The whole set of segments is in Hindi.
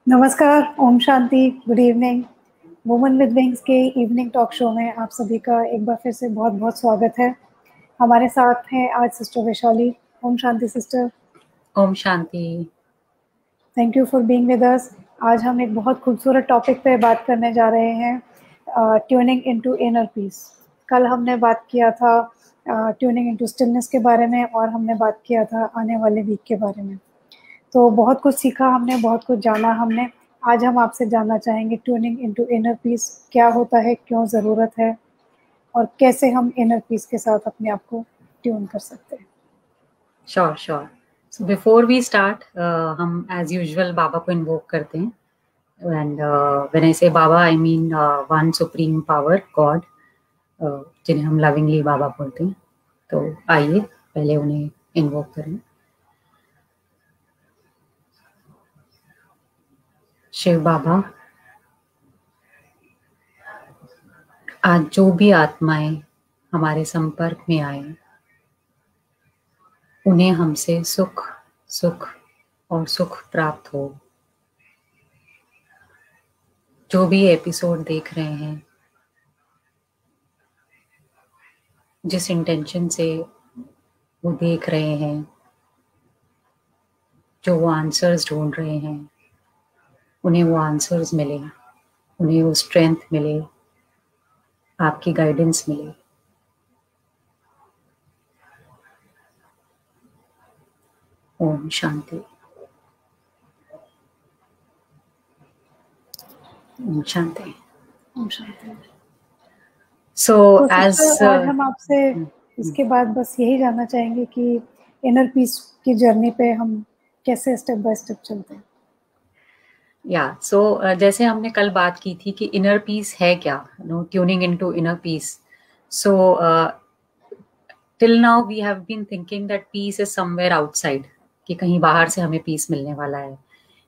नमस्कार, ओम शांति, good evening. Women with Wings के इवनिंग टॉक शो में आप सभी का एक बार फिर से बहुत बहुत स्वागत है। हमारे साथ हैं आज सिस्टर वैशाली। ओम शांति सिस्टर। ओम शांति। Thank you for being with us. आज हम एक बहुत खूबसूरत टॉपिक पे बात करने जा रहे हैं, ट्यूनिंग इनटू इनर पीस। कल हमने बात किया था ट्यूनिंग इनटू स्टिलनेस के बारे में, और हमने बात किया था आने वाले वीक के बारे में। तो बहुत कुछ सीखा हमने, बहुत कुछ जाना हमने। आज हम आपसे जानना चाहेंगे ट्यूनिंग इनटू इनर पीस क्या होता है, क्यों ज़रूरत है, और कैसे हम इनर पीस के साथ अपने आप को ट्यून कर सकते हैं। Sure sure. So before we start हम एज यूजुअल बाबा को इन्वोक करते हैं। And when I say Baba I mean one supreme power God, जिन्हें हम लविंगली बाबा बोलते हैं। तो आइए पहले उन्हें इन्वोक करें। शिव बाबा, आज जो भी आत्माएं हमारे संपर्क में आए, उन्हें हमसे सुख सुख और सुख प्राप्त हो। जो भी एपिसोड देख रहे हैं, जिस इंटेंशन से वो देख रहे हैं, जो वो आंसर्स ढूंढ रहे हैं, उन्हें वो आंसर्स मिले, उन्हें वो स्ट्रेंथ मिले, आपकी गाइडेंस मिले। ओम शांति। ओम शांति। ओम शांति। सो एज आज हम आपसे इसके बाद बस यही जानना चाहेंगे कि इनर पीस की जर्नी पे हम कैसे स्टेप बाय स्टेप चलते हैं। सो जैसे हमने कल बात की थी कि इनर पीस है क्या, tuning into inner peace. So till now we have been thinking that peace is somewhere outside, कि कहीं बाहर से हमें पीस मिलने वाला है।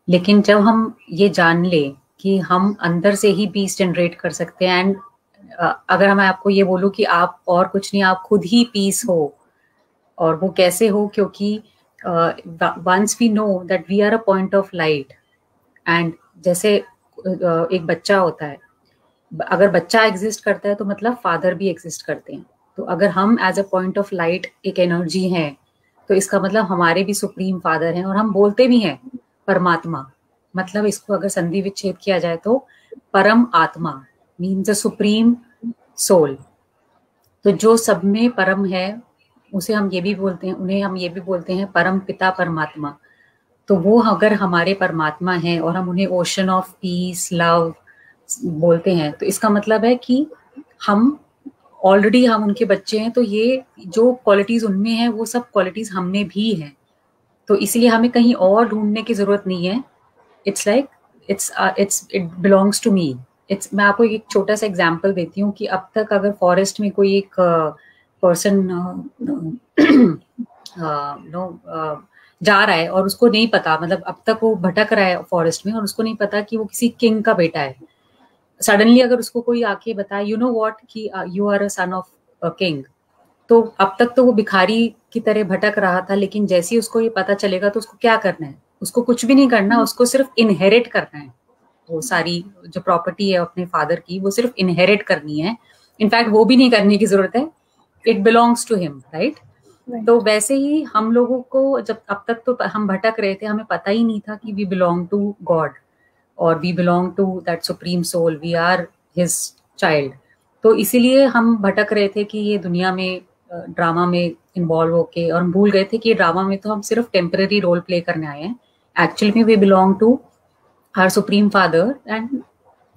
लेकिन जब हम ये जान ले कि हम अंदर से ही पीस जनरेट कर सकते हैं, एंड अगर मैं आपको ये बोलूं कि आप और कुछ नहीं, आप खुद ही पीस हो, और वो कैसे हो, क्योंकि once we know that we are a point of light. And जैसे एक बच्चा होता है, अगर बच्चा एग्जिस्ट करता है तो मतलब फादर भी एग्जिस्ट करते हैं। तो अगर हम as a point of light एक एनर्जी हैं, तो इसका मतलब हमारे भी सुप्रीम फादर हैं, और हम बोलते भी हैं परमात्मा। मतलब इसको अगर संधि विच्छेद किया जाए तो परम आत्मा मीन्स द सुप्रीम सोल। तो जो सब में परम है, उसे हम ये भी बोलते हैं, उन्हें हम ये भी बोलते हैं परम पिता परमात्मा। तो वो अगर हमारे परमात्मा हैं और हम उन्हें ओशन ऑफ पीस लव बोलते हैं, तो इसका मतलब है कि हम ऑलरेडी हम उनके बच्चे हैं। तो ये जो क्वालिटीज उनमें हैं, वो सब क्वालिटीज हमने भी हैं। तो इसलिए हमें कहीं और ढूंढने की जरूरत नहीं है। It's like it belongs to me. मैं आपको एक छोटा सा एग्जाम्पल देती हूँ कि अब तक अगर फॉरेस्ट में कोई एक पर्सन जा रहा है और उसको नहीं पता, मतलब अब तक वो भटक रहा है फॉरेस्ट में और उसको नहीं पता कि वो किसी किंग का बेटा है। सडनली अगर उसको कोई आके बताए, यू नो व्हाट, कि you are a son of a king, तो अब तक तो वो भिखारी की तरह भटक रहा था। लेकिन जैसे ही उसको ये पता चलेगा तो उसको क्या करना है? उसको कुछ भी नहीं करना, उसको सिर्फ इनहेरिट करना है। वो सारी जो प्रॉपर्टी है अपने फादर की, वो सिर्फ इनहेरिट करनी है। इनफैक्ट वो भी नहीं करने की जरूरत है, it belongs to him, right. तो वैसे ही हम लोगों को, जब अब तक तो हम भटक रहे थे, हमें पता ही नहीं था कि वी बिलोंग टू गॉड और we belong to that supreme soul, we are his child. तो इसीलिए हम भटक रहे थे कि ये दुनिया में ड्रामा में इन्वॉल्व होके, और हम भूल गए थे कि ड्रामा में तो हम सिर्फ टेम्पररी रोल प्ले करने आए हैं। एक्चुअली में we belong to our supreme father, and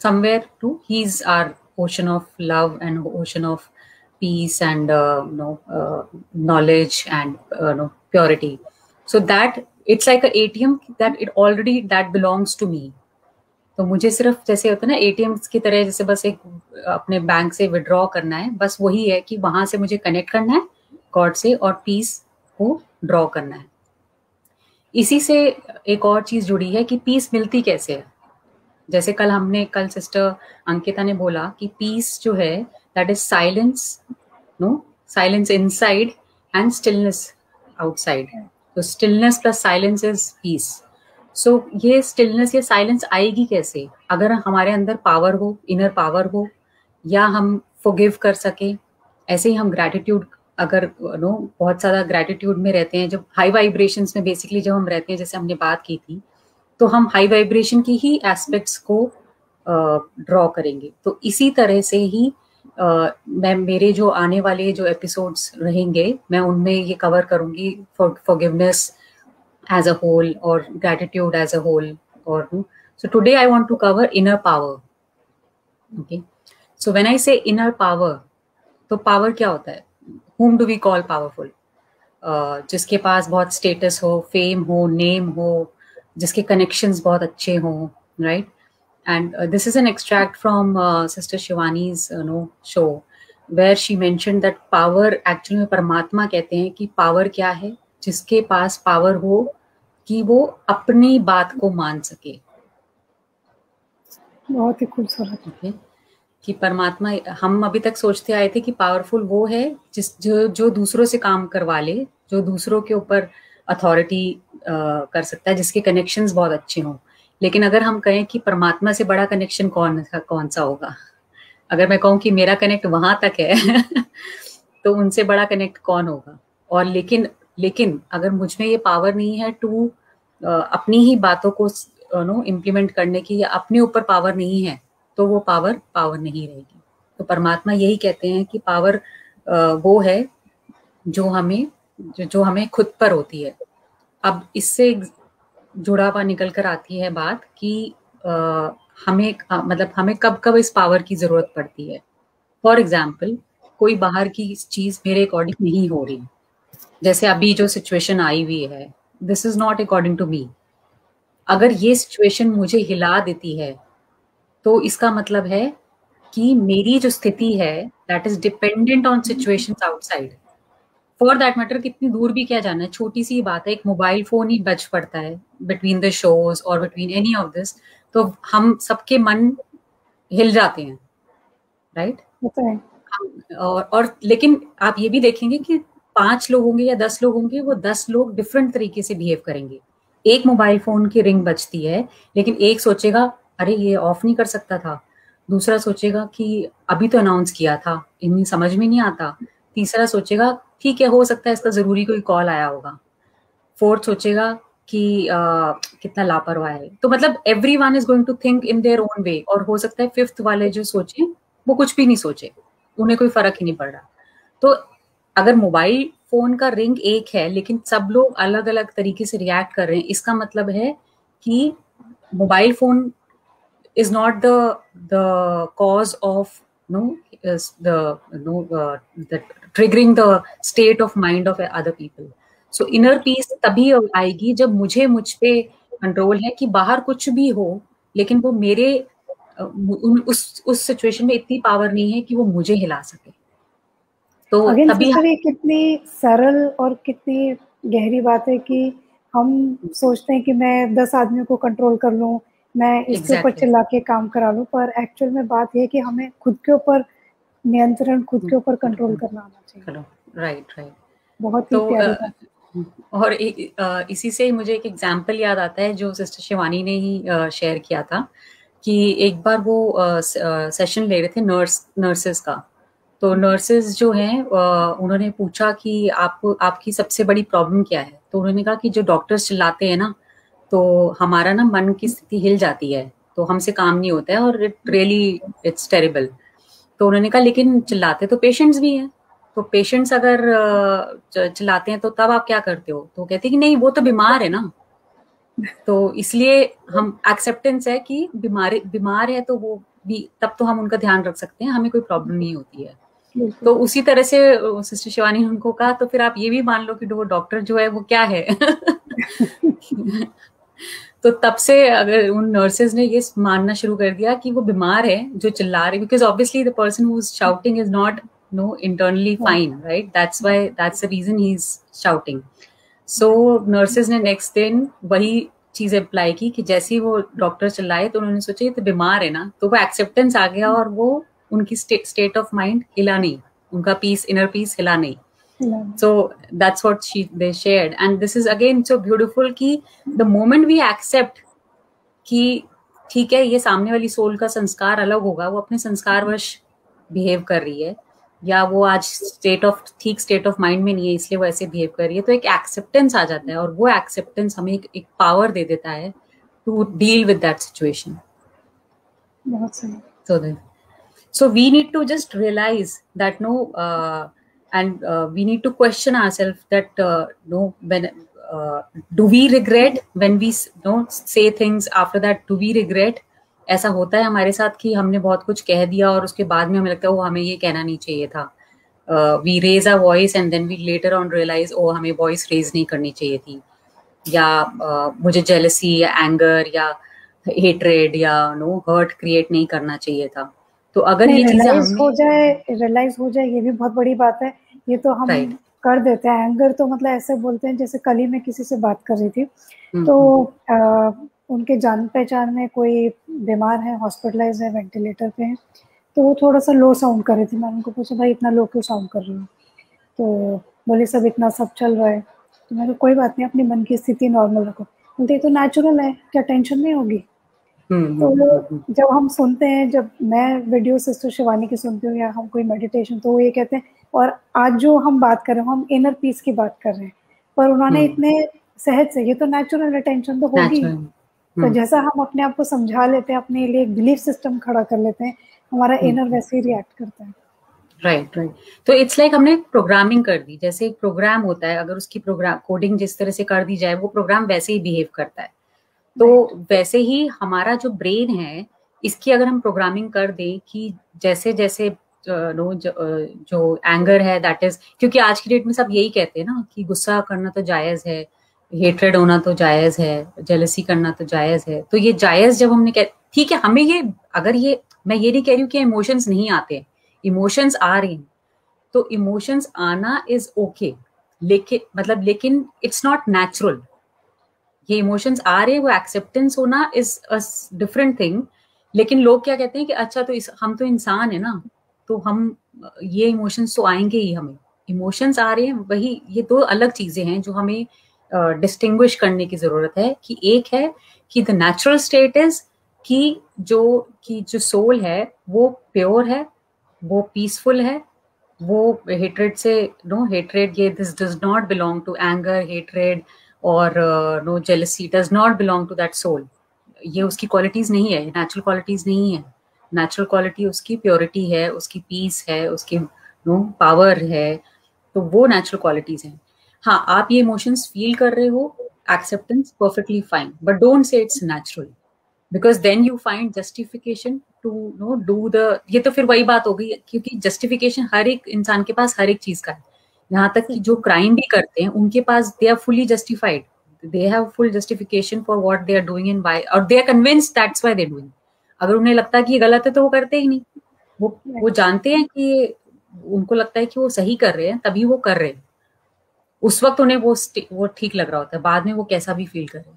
somewhere too he's our ocean of love and ocean of peace and knowledge and purity. So that it's like a ATM that it already that belongs to me. तो मुझे सिर्फ जैसे होता है ना एटीएम की तरह, जैसे बस एक अपने बैंक से विड्रॉ करना है, बस वही है कि वहां से मुझे कनेक्ट करना है गॉड से और पीस को ड्रॉ करना है। इसी से एक और चीज जुड़ी है कि पीस मिलती कैसे है। जैसे कल सिस्टर अंकिता ने बोला कि पीस जो है that is silence, silence inside and stillness outside. तो stillness plus silence is peace. So ये स्टिलनेस या साइलेंस आएगी कैसे? अगर हमारे अंदर पावर हो, इनर पावर हो, या हम फॉरगिव कर सके। ऐसे ही हम ग्रैटिट्यूड, अगर नो बहुत ज़्यादा ग्रैटिट्यूड में रहते हैं, जब हाई वाइब्रेशंस में बेसिकली जब हम रहते हैं, जैसे हमने बात की थी, तो हम हाई वाइब्रेशन की ही एस्पेक्ट्स को ड्रॉ करेंगे। तो इसी तरह से ही मैं मेरे जो आने वाले जो एपिसोड्स रहेंगे, मैं उनमें ये कवर करूंगी forgiveness as a whole or gratitude as a whole. Or so today I want to cover inner power. Okay, so when I say inner power, तो power क्या होता है? Whom do we call powerful? जिसके पास बहुत स्टेटस हो, फेम हो, नेम हो, जिसके कनेक्शंस बहुत अच्छे हो, right? And this is an extract from Sister Shivani's show, where she mentioned that power actually में परमात्मा कहते हैं कि पावर क्या है? जिसके पास पावर हो कि वो अपनी बात को मान सके। बहुत ही खूबसूरत। okay? कि परमात्मा, हम अभी तक सोचते आए थे कि पावरफुल वो है जो दूसरों से काम करवा ले, जो दूसरों के ऊपर अथॉरिटी कर सकता है, जिसके कनेक्शंस बहुत अच्छे हों। लेकिन अगर हम कहें कि परमात्मा से बड़ा कनेक्शन कौन सा होगा? अगर मैं कहूँ कि मेरा कनेक्ट वहां तक है तो उनसे बड़ा कनेक्ट कौन होगा? और लेकिन अगर मुझ में ये पावर नहीं है टू अपनी ही बातों को इम्प्लीमेंट करने की, या अपने ऊपर पावर नहीं है, तो वो पावर नहीं रहेगी। तो परमात्मा यही कहते हैं कि पावर वो है जो हमें खुद पर होती है। अब इससे जुड़ा हुआ निकल कर आती है बात कि हमें कब कब इस पावर की जरूरत पड़ती है। फॉर एग्जाम्पल, कोई बाहर की चीज मेरे अकॉर्डिंग नहीं हो रही, जैसे अभी जो सिचुएशन आई हुई है, this is not according to me. अगर ये सिचुएशन मुझे हिला देती है, तो इसका मतलब है कि मेरी जो स्थिति है that is dependent on situations outside. For that matter, कितनी दूर भी क्या जाना है, छोटी सी बात है, एक मोबाइल फोन ही बज पड़ता है बिटवीन द शोज और बिटवीन एनी ऑफ दिस, तो हम सबके मन हिल जाते हैं, राइट? और लेकिन आप ये भी देखेंगे कि 5 लोग होंगे या 10 लोग होंगे, वो 10 लोग डिफरेंट तरीके से बिहेव करेंगे। एक मोबाइल फोन की रिंग बजती है, लेकिन एक सोचेगा अरे ये ऑफ नहीं कर सकता था, दूसरा सोचेगा कि अभी तो अनाउंस किया था, इन्हें समझ में नहीं आता, तीसरा सोचेगा ठीक है, हो सकता है इसका जरूरी कोई कॉल आया होगा, फोर्थ सोचेगा कि कितना लापरवाह है। तो मतलब everyone is going to think in their own way, और हो सकता है फिफ्थ वाले जो सोचे वो कुछ भी नहीं सोचे, उन्हें कोई फर्क ही नहीं पड़ रहा। तो अगर मोबाइल फोन का रिंग एक है लेकिन सब लोग अलग अलग तरीके से रिएक्ट कर रहे हैं, इसका मतलब है कि mobile phone is not the cause of the triggering the state of mind of other people. So inner peace तभी आएगी जब मुझ पे कंट्रोल है कि बाहर कुछ भी हो, लेकिन वो मेरे उस सिचुएशन में इतनी पावर नहीं है कि वो मुझे हिला सके। तो तभी ये कितनी सरल और कितनी गहरी बात है कि हम सोचते हैं कि मैं 10 आदमियों को कंट्रोल कर लूं, मैं इसके ऊपर चिल्ला के काम करा लूं, पर एक्चुअल में बात यह है कि हमें खुद के ऊपर नियंत्रण, खुद के ऊपर कंट्रोल करना आना चाहिए। राइट। बहुत ही प्यारी बात। और इसी से मुझे एक एग्जाम्पल याद आता है जो सिस्टर शिवानी ने ही शेयर किया था, कि एक बार वो सेशन ले रहे थे नर्सेस का। तो नर्सेस जो हैं उन्होंने पूछा कि आपकी सबसे बड़ी प्रॉब्लम क्या है? तो उन्होंने कहा कि जो डॉक्टर्स चिल्लाते हैं ना, तो हमारा ना मन की स्थिति हिल जाती है, तो हमसे काम नहीं होता है, और इट्स टेरिबल। तो उन्होंने कहा लेकिन चिल्लाते तो पेशेंट्स भी हैं, तो पेशेंट्स अगर चिल्लाते हैं तो तब आप क्या करते हो? तो कहते कि नहीं, वो तो बीमार है ना, तो इसलिए हम एक्सेप्टेंस है कि बीमार है, तो वो भी तब तो हम उनका ध्यान रख सकते हैं, हमें कोई प्रॉब्लम नहीं होती है। तो उसी तरह से सिस्टर शिवानी ने उनको कहा, तो फिर आप ये भी मान लो कि वो डॉक्टर जो है वो क्या है तो तब से अगर उन नर्सेज ने ये मानना शुरू कर दिया कि वो बीमार है जो चिल्ला रहे, because obviously the person who is shouting is not internally fine, right? That's the reason he is shouting. So nurses ने नेक्स्ट दिन वही चीज अप्लाई की कि जैसे ही वो डॉक्टर चिल्लाए तो उन्होंने सोचा ये तो बीमार है ना, तो वो एक्सेप्टेंस आ गया, और वो उनकी स्टेट ऑफ माइंड हिला नहीं, उनका पीस, इनर पीस हिला नहीं। So that's what they shared, and this is again so beautiful कि the moment we accept कि ठीक है ये सामने वाली सोल का संस्कार अलग होगा, वो अपने संस्कारवश बिहेव कर रही है, या वो आज ठीक स्टेट ऑफ माइंड में नहीं है इसलिए वो ऐसे बिहेव कर रही है, तो एक एक्सेप्टेंस आ जाता है, और वो एक्सेप्टेंस हमें एक पावर दे देता है to deal with that situation. बहुत सही. So we need to just realize that and we need to question ourselves that when do we regret when we say things after that? Do we regret? ऐसा होता है हमारे साथ कि हमने बहुत कुछ कह दिया और उसके बाद में हमें लगता है वो हमें ये कहना नहीं चाहिए था. We raise our voice and then we later on realize हमें voice raise नहीं करनी चाहिए थी, या मुझे jealousy या anger या hatred या hurt create नहीं करना चाहिए था. तो अगर ये चीजें रियलाइज हो जाए ये भी बहुत बड़ी बात है. ये तो हम कर देते हैं. एंगर तो मतलब ऐसे बोलते हैं, जैसे कल ही मैं किसी से बात कर रही थी तो उनके जान पहचान में कोई बीमार है, हॉस्पिटलाइज है, वेंटिलेटर पे है, तो वो थोड़ा सा लो साउंड कर रही थी. मैंने उनको पूछा भाई इतना लो क्यों साउंड कर रही हो? तो बोले सब इतना सब चल रहा है. तो मैंने कोई बात नहीं, अपनी मन की स्थिति नॉर्मल रखो. बोलते तो नेचुरल है, क्या टेंशन नहीं होगी? तो जब हम सुनते हैं, जब मैं वीडियो सिस्टर शिवानी की सुनती हूँ या हम कोई मेडिटेशन, तो वो ये कहते हैं, और आज जो हम बात कर रहे हैं हम इनर पीस की बात कर रहे हैं, पर उन्होंने इतने सहज से, ये तो नेचुरल है, टेंशन तो होगी. तो जैसा हम अपने आप को समझा लेते हैं, अपने लिए एक बिलीफ सिस्टम खड़ा कर लेते हैं, हमारा इनर वैसे ही रिएक्ट करता है. राइट. तो इट्स लाइक हमने प्रोग्रामिंग कर दी. जैसे एक प्रोग्राम होता है, अगर उसकी प्रोग्राम कोडिंग जिस तरह से कर दी जाए, वो प्रोग्राम वैसे ही बिहेव करता है. तो वैसे ही हमारा जो ब्रेन है, इसकी अगर हम प्रोग्रामिंग कर दें कि जैसे जैसे जो एंगर है दैट इज, क्योंकि आज की डेट में सब यही कहते हैं ना कि गुस्सा करना तो जायज है, हेट्रेड होना तो जायज है, जेलसी करना तो जायज है. तो ये जायज जब हमने ठीक है, हमें ये अगर ये मैं ये नहीं कह रही हूँ कि इमोशंस नहीं आते, इमोशंस आ रहे हैं, तो इमोशंस आना इज ओके, लेकिन इट्स नॉट नेचुरल. ये इमोशंस आ रहे हैं, वो एक्सेप्टेंस होना इज अ डिफरेंट थिंग. लेकिन लोग क्या कहते हैं कि अच्छा तो हम तो इंसान है ना, तो हम ये इमोशंस तो आएंगे ही. हमें इमोशंस आ रहे हैं, वही ये दो अलग चीजें हैं जो हमें डिस्टिंग्विश करने की जरूरत है. कि एक है कि द नेचुरल स्टेट इज कि जो सोल है वो प्योर है, वो पीसफुल है, वो हेट्रेड से हेट्रेड, ये this does not belong to anger, hatred और no jealousy does not belong to that soul. ये उसकी क्वालिटीज नहीं है, नेचुरल क्वालिटीज नहीं है. नेचुरल क्वालिटी उसकी प्योरिटी है, उसकी पीस है, उसकी पावर है. तो वो नेचुरल क्वालिटीज हैं. हाँ, आप ये इमोशंस फील कर रहे हो, acceptance, perfectly fine, but don't say it's natural, because then you find justification to do the. ये तो फिर वही बात हो गई, क्योंकि जस्टिफिकेशन हर एक इंसान के पास हर एक चीज का है. यहाँ तक कि जो क्राइम भी करते हैं उनके पास they are fully justified, they have full justification for what they are doing and why, और they are convinced that's why they are doing. अगर उन्हें लगता है कि ये गलत है तो वो करते ही नहीं. वो जानते हैं कि उनको लगता है कि वो सही कर रहे हैं, तभी वो कर रहे हैं. उस वक्त उन्हें वो ठीक लग रहा होता है, बाद में वो कैसा भी फील करे.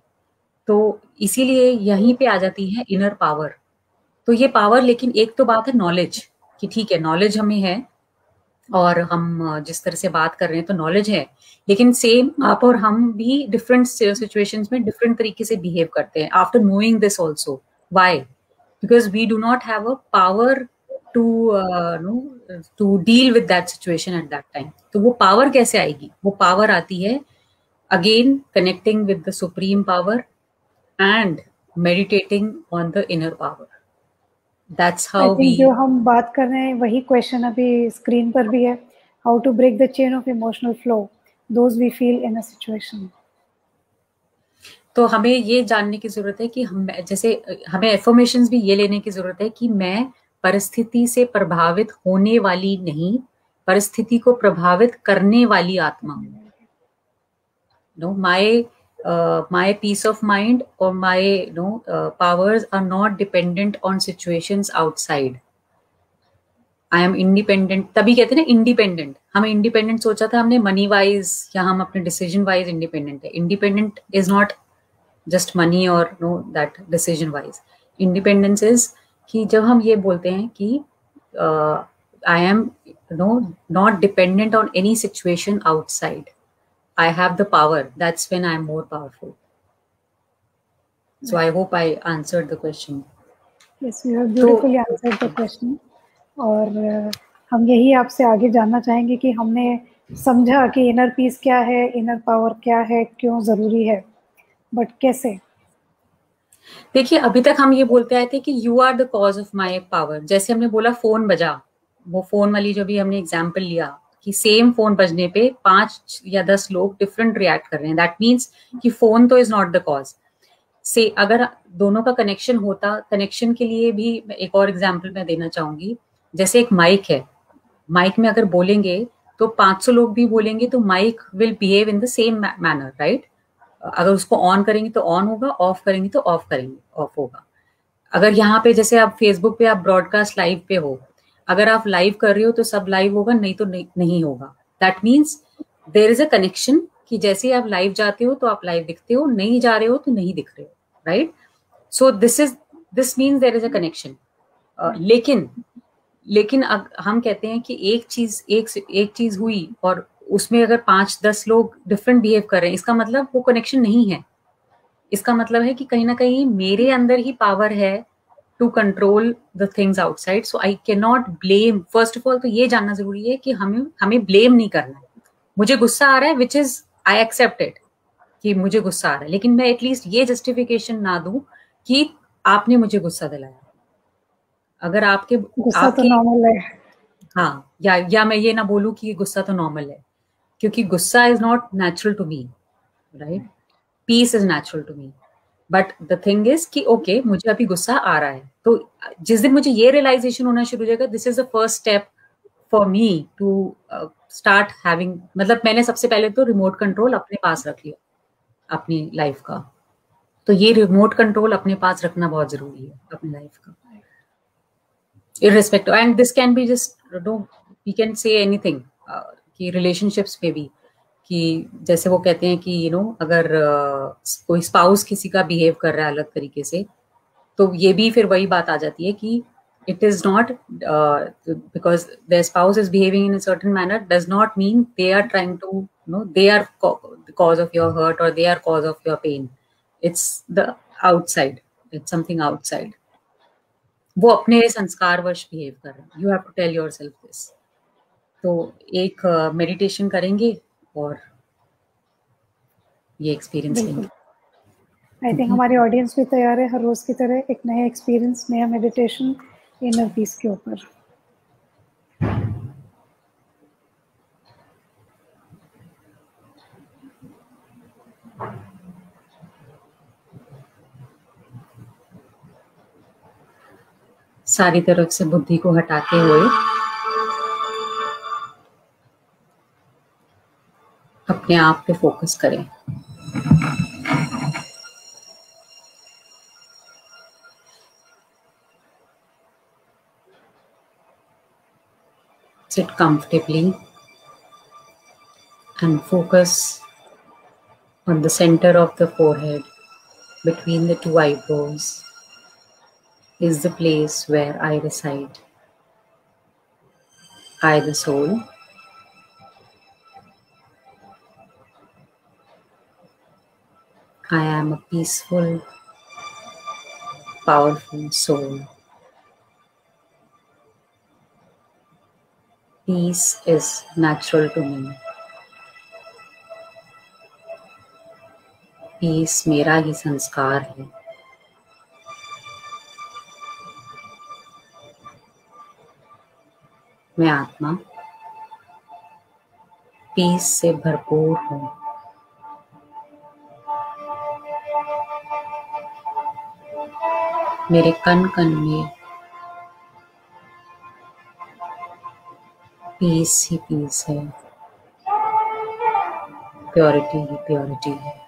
तो इसीलिए यहीं पे आ जाती है इनर पावर. तो ये पावर, लेकिन एक तो बात है नॉलेज, कि ठीक है नॉलेज हमें है और हम जिस तरह से बात कर रहे हैं तो नॉलेज है, लेकिन सेम आप और हम भी डिफरेंट सिचुएशंस में डिफरेंट तरीके से बिहेव करते हैं. After knowing this also, why? Because we do not have a power to deal with that situation at that time. तो वो पावर कैसे आएगी? वो पावर आती है again connecting with the supreme power and meditating on the inner power. That's how we. जो हम बात कर रहे हैं वही क्वेश्चन अभी स्क्रीन पर भी है. How to break the chain of emotional flow those we feel in a situation. तो हमें ये जानने की जरूरत है कि हमें एफर्मेशंस भी ये लेने की जरूरत है कि मैं परिस्थिति से प्रभावित होने वाली नहीं, परिस्थिति को प्रभावित करने वाली आत्मा हूँ. My peace of mind or my powers are not dependent on situations outside. I am independent. तभी कहते हैं ना इंडिपेंडेंट. हमें इंडिपेंडेंट सोचा था हमने मनी वाइज या हम अपने डिसीजन वाइज इंडिपेंडेंट है. Independent is not just money और that decision wise. Independence is कि जब हम ये बोलते हैं कि I am, not dependent on any situation outside. I have the power. That's when I'm more powerful. So I hope I answered the question. Yes, you have beautifully answered the question. और हम यही आपसे आगे जानना चाहेंगे कि हमने समझा कि इनर पीस क्या है, इनर पावर क्या है, क्यों ज़रूरी है, बट कैसे? देखिए, अभी तक हम ये बोलते आए थे कि you are the cause of my power. जैसे हमने बोला फोन बजा, वो फोन वाली जो भी हमने एग्जाम्पल लिया कि सेम फोन बजने पे 5 या 10 लोग डिफरेंट रिएक्ट कर रहे हैं. दैट मीन्स कि फोन तो इज नॉट द कॉज. से अगर दोनों का कनेक्शन होता, कनेक्शन के लिए भी एक और एग्जाम्पल मैं देना चाहूंगी. जैसे एक माइक है, माइक में अगर बोलेंगे तो 500 लोग भी बोलेंगे तो Mike will behave in the same manner, right? अगर उसको ऑन करेंगे तो ऑन होगा, ऑफ करेंगे तो ऑफ करेंगे, ऑफ होगा. अगर यहाँ पे जैसे आप फेसबुक पे आप ब्रॉडकास्ट लाइव पे हो, अगर आप लाइव कर रहे हो तो सब लाइव होगा, नहीं तो नहीं होगा. That means there is a connection कि जैसे आप लाइव जाते हो तो आप लाइव दिखते हो, नहीं जा रहे हो तो नहीं दिख रहे हो, right? So this means there is a connection. लेकिन हम कहते हैं कि एक चीज हुई और उसमें अगर 5-10 लोग डिफरेंट बिहेव कर रहे हैं, इसका मतलब वो कनेक्शन नहीं है. इसका मतलब है कि कहीं ना कहीं मेरे अंदर ही पावर है to control the things outside. So I can not blame. First of all तो ये जानना जरूरी है कि हमें ब्लेम नहीं करना है. मुझे गुस्सा आ रहा है, which is I accept it कि मुझे गुस्सा आ रहा है, लेकिन मैं एटलीस्ट ये जस्टिफिकेशन ना दूं कि आपने मुझे गुस्सा दिलाया. अगर गुस्सा तो नॉर्मल है. हाँ, या मैं ये ना बोलूं कि गुस्सा तो नॉर्मल है, क्योंकि गुस्सा is not natural to me, right? Peace is natural to me. But the thing is कि ओके, मुझे अभी गुस्सा आ रहा है, तो जिस दिन मुझे ये रियलाइजेशन होना शुरू हो जाएगा, this is the first step for me to start having, मतलब मैंने सबसे पहले तो रिमोट कंट्रोल अपने पास रख लिया अपनी लाइफ का. तो ये रिमोट कंट्रोल अपने पास रखना बहुत जरूरी है अपनी लाइफ का, irrespective. And this can be just, we can say anything कि relationships में भी, कि जैसे वो कहते हैं कि अगर कोई स्पाउस किसी का बिहेव कर रहा है अलग तरीके से, तो ये भी फिर वही बात आ जाती है कि it is not because their spouse is behaving in a certain manner does not mean they are trying to, they are the cause of your hurt or they are cause of your pain. It's the outside, it's something outside. वो अपने संस्कारवश बिहेव कर रहे हैं. You have to tell yourself this. तो एक मेडिटेशन करेंगे और ये एक्सपीरियंस लेंगे. आई थिंक हमारी ऑडियंस भी तैयार है हर रोज की तरह एक नया एक्सपीरियंस, नया मेडिटेशन इनर पीस के ऊपर. सारी तरफ से बुद्धि को हटाते हुए अपने आप पे फोकस करें. Sit comfortably and focus on the center of the forehead, between the 2 eyebrows is the place where I reside. I, the soul, I am a peaceful, powerful soul. Peace is natural to me. Peace मेरा ही संस्कार है. मैं आत्मा पीस से भरपूर हूँ. मेरे कण कण में पीस ही पीस है, प्योरिटी ही प्योरिटी है.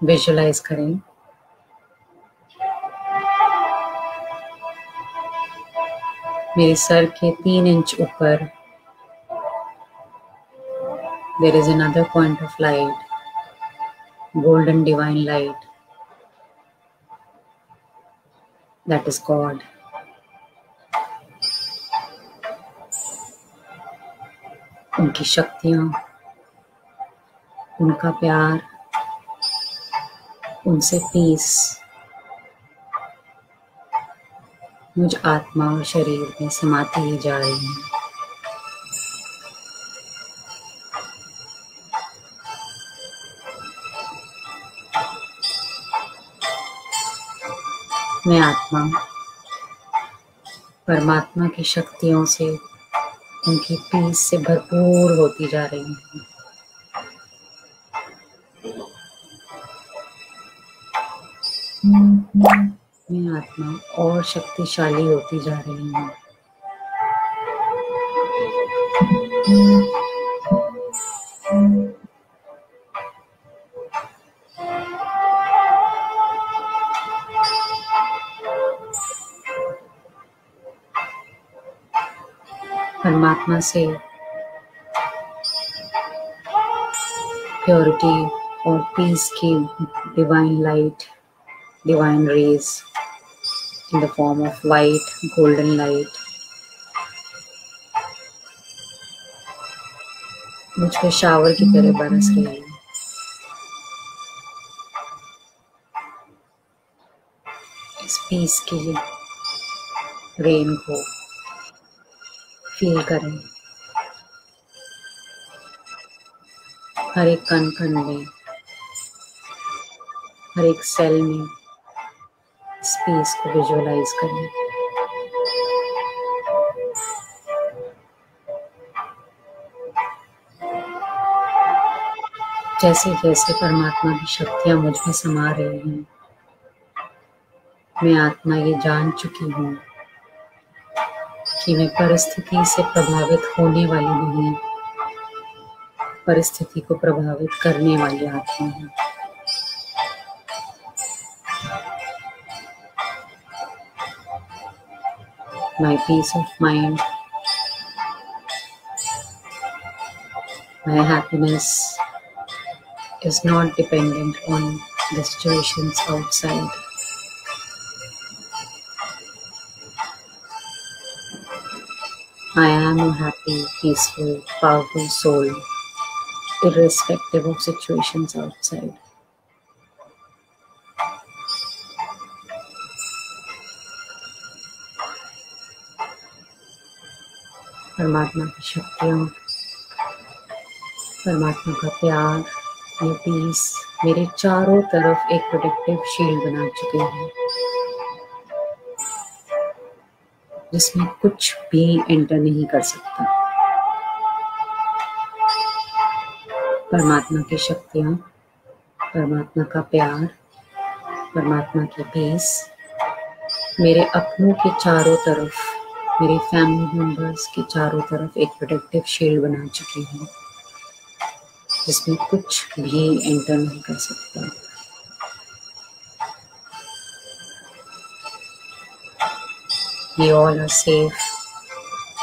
विजुअलाइज करें मेरे सर के 3 इंच ऊपर there is another point of light golden divine light, that is God. उनकी शक्तियाँ, उनका प्यार, उनसे पीस मुझ आत्मा और शरीर में समाती ही जा रही है। मैं आत्मा परमात्मा की शक्तियों से, उनकी पीस से भरपूर होती जा रही हूँ। मैं आत्मा और शक्तिशाली होती जा रही हूँ। परमात्मा से प्योरिटी और पीस की divine light, divine rays in the form of white golden light मुझ पे शावर की तरह बरस रही है। इस पीस की रेन को फील करें। हर एक कण कण में, हर एक सेल में इस पीस को विजुअलाइज करें। जैसे जैसे परमात्मा की शक्तियाँ मुझ में समा रही हैं, मैं आत्मा ये जान चुकी हूँ कि मैं परिस्थिति से प्रभावित होने वाली नहीं, परिस्थिति को प्रभावित करने वाली आत्मा हूँ। My peace of mind, my happiness is not dependent on the situations outside. I am a happy, peaceful, powerful soul, irrespective of situations outside. परमात्मा की शक्तियाँ, परमात्मा का प्यार, ये पीस मेरे चारों तरफ एक प्रोटेक्टिव शील्ड बना चुके हैं, जिसमें कुछ भी एंटर नहीं कर सकता। परमात्मा की शक्तियाँ, परमात्मा का प्यार, परमात्मा की पीस मेरे अपनों के चारों तरफ, मेरे फैमिली मेंबर्स के चारों तरफ एक प्रोटेक्टिव शील्ड बना चुकी है, जिसमें कुछ भी एंटर नहीं कर सकता। We all are safe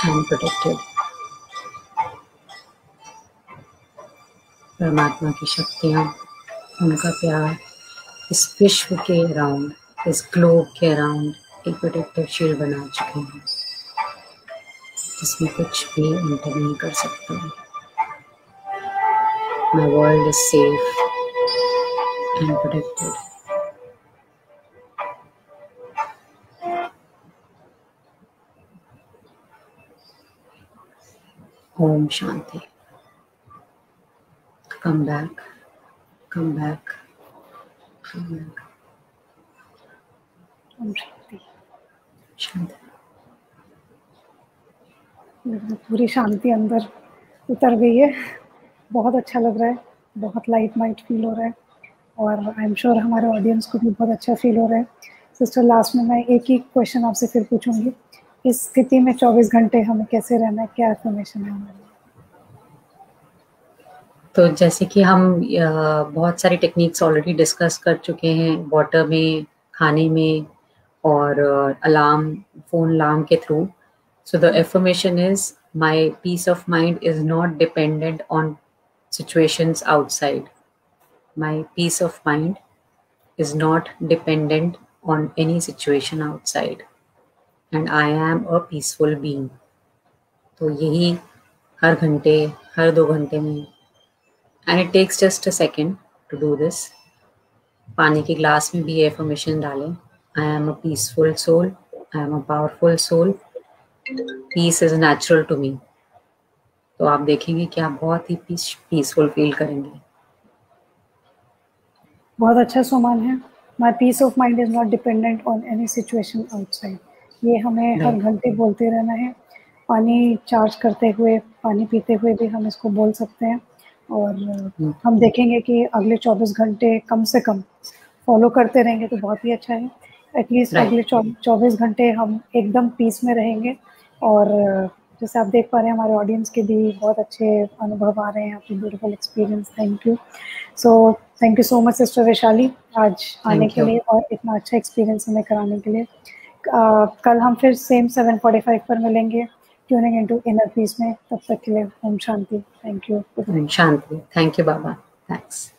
and protected. परमात्मा की शक्तियाँ, उनका प्यार इस विश्व के अराउंड, इस ग्लोब के अराउंड एक प्रोटेक्टिव शील्ड बना चुके हैं, जिसमें कुछ भी एंटर नहीं कर सकता। My world is safe and protected. Om Shanti. Come back, come back, come back. Om Shanti. Shanti. पूरी शांति अंदर उतर गई है। बहुत अच्छा लग रहा है, बहुत लाइट माइट फील हो रहा है, और आई एम श्योर हमारे ऑडियंस को भी बहुत अच्छा फील हो रहा है। सिस्टर, लास्ट में मैं एक ही क्वेश्चन आपसे फिर पूछूंगी, इस स्थिति में 24 घंटे हमें कैसे रहना है, क्या इन्फॉर्मेशन है हमारे? तो जैसे कि हम बहुत सारी टेक्निक्स ऑलरेडी डिस्कस कर चुके हैं, वाटर में, खाने में, और अलार्म, फोन अलार्म के through. So the affirmation is my peace of mind is not dependent on situations outside. my peace of mind is not dependent on any situation outside, and I am a peaceful being. तो यही हर घंटे, हर 2 घंटे में, and it takes just a second to do this. पानी के ग्लास में भी एफर्मेशन डालें. I am a peaceful soul. I am a powerful soul. Peace is natural to me. तो आप देखेंगे कि आप बहुत ही पीसफुल फील करेंगे. बहुत अच्छा सुमन है. My peace of mind is not dependent on any situation outside. ये हमें हर घंटे बोलते रहना है. पानी चार्ज करते हुए, पानी पीते हुए भी हम इसको बोल सकते हैं, और हम देखेंगे कि अगले 24 घंटे कम से कम फॉलो करते रहेंगे तो बहुत ही अच्छा है. एटलीस्ट अगले 24 घंटे हम एकदम पीस में रहेंगे. और जैसे आप देख पा रहे हैं, हमारे ऑडियंस के भी बहुत अच्छे अनुभव आ रहे हैं, आपके beautiful experience. Thank you. So thank you so much sister Vaishali आज आने के लिए और इतना अच्छा एक्सपीरियंस हमें कराने के लिए. कल हम फिर सेम 7:45 पर मिलेंगे ट्यूनिंग इनटू इनर पीस में. तब तक के लिए ओम शांति. Thank you. ओम शांति. Thank you Baba. थैंक्स.